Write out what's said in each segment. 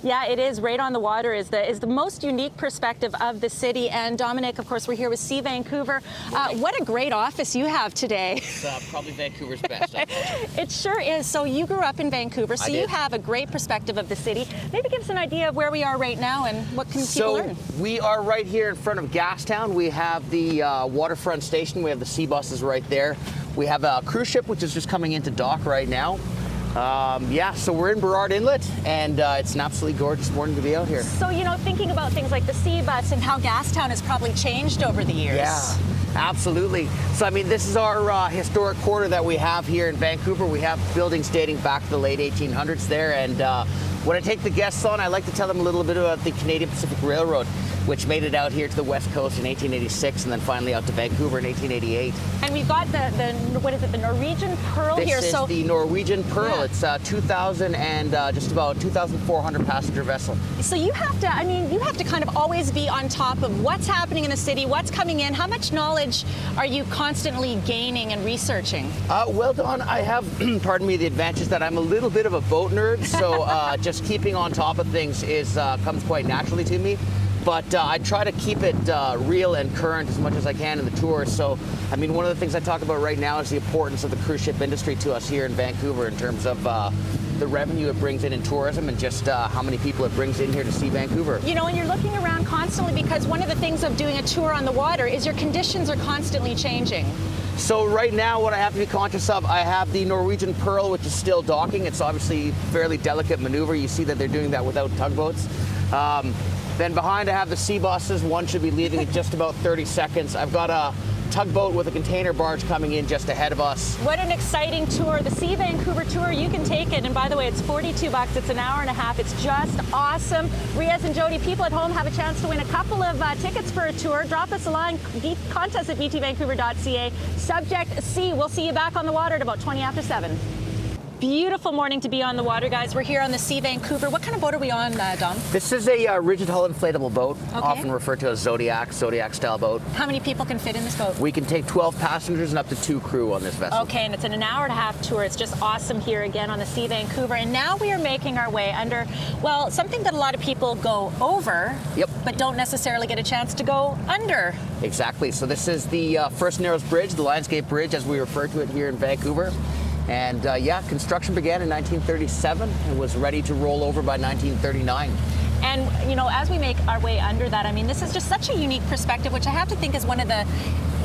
Yeah, it is. Right on the water is the most unique perspective of the city. And Dominic, of course, we're here with See Vancouver. What a great office you have today. It's probably Vancouver's best. It sure is. So you grew up in Vancouver, so you have a great perspective of the city. Maybe give us an idea of where we are right now and what can people learn. We are right here in front of Gastown. We have the waterfront station. We have the sea buses right there. We have a cruise ship which is just coming into dock right now. So we're in Burrard Inlet, and it's an absolutely gorgeous morning to be out here. So, you know, thinking about things like the sea bus and how Gastown has probably changed over the years. Yeah, absolutely. So, I mean, this is our historic quarter that we have here in Vancouver. We have buildings dating back to the late 1800s there, and when I take the guests on, I like to tell them a little bit about the Canadian Pacific Railroad, which made it out here to the West Coast in 1886 and then finally out to Vancouver in 1888. And we've got the Norwegian Pearl here. This is the Norwegian Pearl. Yeah. It's 2,000 and just about 2,400 passenger vessel. So you have to kind of always be on top of what's happening in the city, what's coming in. How much knowledge are you constantly gaining and researching? Well, Dawn, I have, pardon me, the advantage that I'm a little bit of a boat nerd, so just keeping on top of things comes quite naturally to me. But I try to keep it real and current as much as I can in the tours. So, I mean, one of the things I talk about right now is the importance of the cruise ship industry to us here in Vancouver in terms of the revenue it brings in tourism and just how many people it brings in here to see Vancouver. You know, and you're looking around constantly because one of the things of doing a tour on the water is your conditions are constantly changing. So right now what I have to be conscious of, I have the Norwegian Pearl, which is still docking. It's obviously a fairly delicate maneuver. You see that they're doing that without tugboats. Then behind I have the sea buses. One should be leaving in just about 30 seconds. I've got a tugboat with a container barge coming in just ahead of us. What an exciting tour. The See Vancouver tour, you can take it. And by the way, it's $42. It's an hour and a half. It's just awesome. Riaz and Jody, people at home have a chance to win a couple of tickets for a tour. Drop us a line, contest at vtvancouver.ca. Subject C. We'll see you back on the water at about 20 after 7. Beautiful morning to be on the water, guys. We're here on the See Vancouver. What kind of boat are we on, Dom? This is a rigid hull inflatable boat, often referred to as Zodiac style boat. How many people can fit in this boat? We can take 12 passengers and up to 2 crew on this vessel. Okay, and it's an hour and a half tour. It's just awesome here again on the See Vancouver. And now we are making our way under, well, something that a lot of people go over, but don't necessarily get a chance to go under. Exactly. So this is the First Narrows Bridge, the Lionsgate Bridge, as we refer to it here in Vancouver. And construction began in 1937 and was ready to roll over by 1939. And, you know, as we make our way under that, I mean, this is just such a unique perspective, which I have to think is one of the,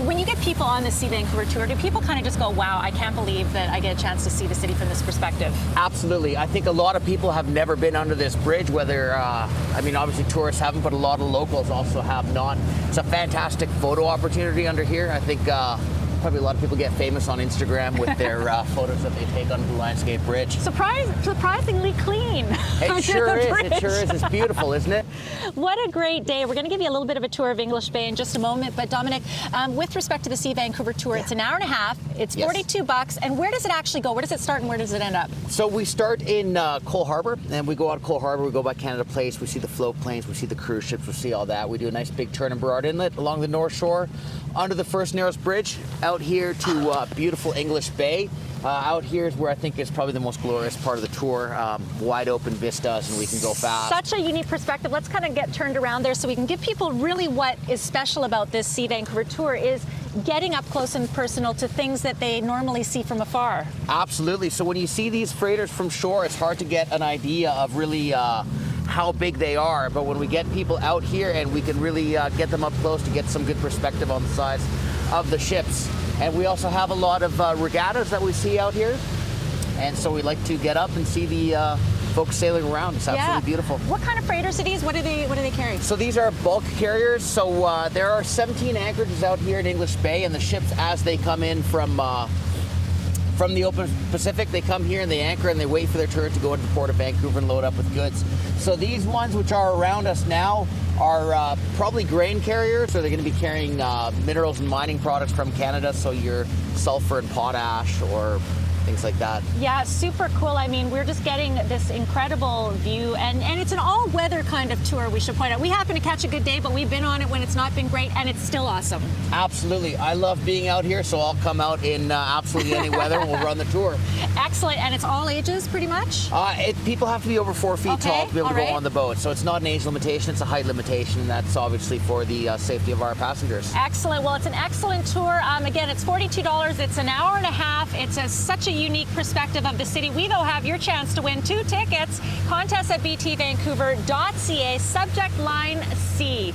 when you get people on the See Vancouver tour, do people kind of just go, wow, I can't believe that I get a chance to see the city from this perspective? Absolutely. I think a lot of people have never been under this bridge, whether, I mean, obviously tourists haven't, but a lot of locals also have not. It's a fantastic photo opportunity under here. I think probably a lot of people get famous on Instagram with their photos that they take under the Lionsgate Bridge. Surprisingly clean. It sure is. It sure is. It's beautiful, isn't it? What a great day. We're going to give you a little bit of a tour of English Bay in just a moment. But Dominic, with respect to the See Vancouver tour, it's an hour and a half. It's $42. And where does it actually go? Where does it start and where does it end up? So we start in Cole Harbour, and we go out of Cole Harbour. We go by Canada Place. We see the float planes. We see the cruise ships. We see all that. We do a nice big turn in Burrard Inlet along the North Shore, under the First Narrows Bridge, out here to beautiful English Bay. Out here is where I think is probably the most glorious part of the tour. Wide open vistas, and we can go fast. Such a unique perspective. Let's kind of get turned around there so we can give people really what is special about this See Vancouver tour is getting up close and personal to things that they normally see from afar. Absolutely. So when you see these freighters from shore, it's hard to get an idea of really how big they are. But when we get people out here and we can really get them up close to get some good perspective on the size of the ships. And we also have a lot of regattas that we see out here. And so we like to get up and see the folks sailing around. It's absolutely beautiful. What kind of freighters are these? What do they carry? So these are bulk carriers. So there are 17 anchorages out here in English Bay, and the ships, as they come in from the open Pacific, they come here and they anchor and they wait for their turn to go into the port of Vancouver and load up with goods. So these ones which are around us now are probably grain carriers, so they're going to be carrying minerals and mining products from Canada, so your sulfur and potash or things like that. Yeah, super cool. I mean, we're just getting this incredible view, and it's an all-weather kind of tour, we should point out. We happen to catch a good day, but we've been on it when it's not been great, and it's still awesome. Absolutely. I love being out here, so I'll come out in absolutely any weather and we'll run the tour. Excellent. And it's all ages, pretty much? People have to be over 4 feet tall to be able to go on the boat, so it's not an age limitation, it's a height limitation, and that's obviously for the safety of our passengers. Excellent. Well, it's an excellent tour. Again, it's $42. It's an hour and a half. It's such a unique perspective of the city. We, though, have your chance to win 2 tickets. Contest at btvancouver.ca, subject line C.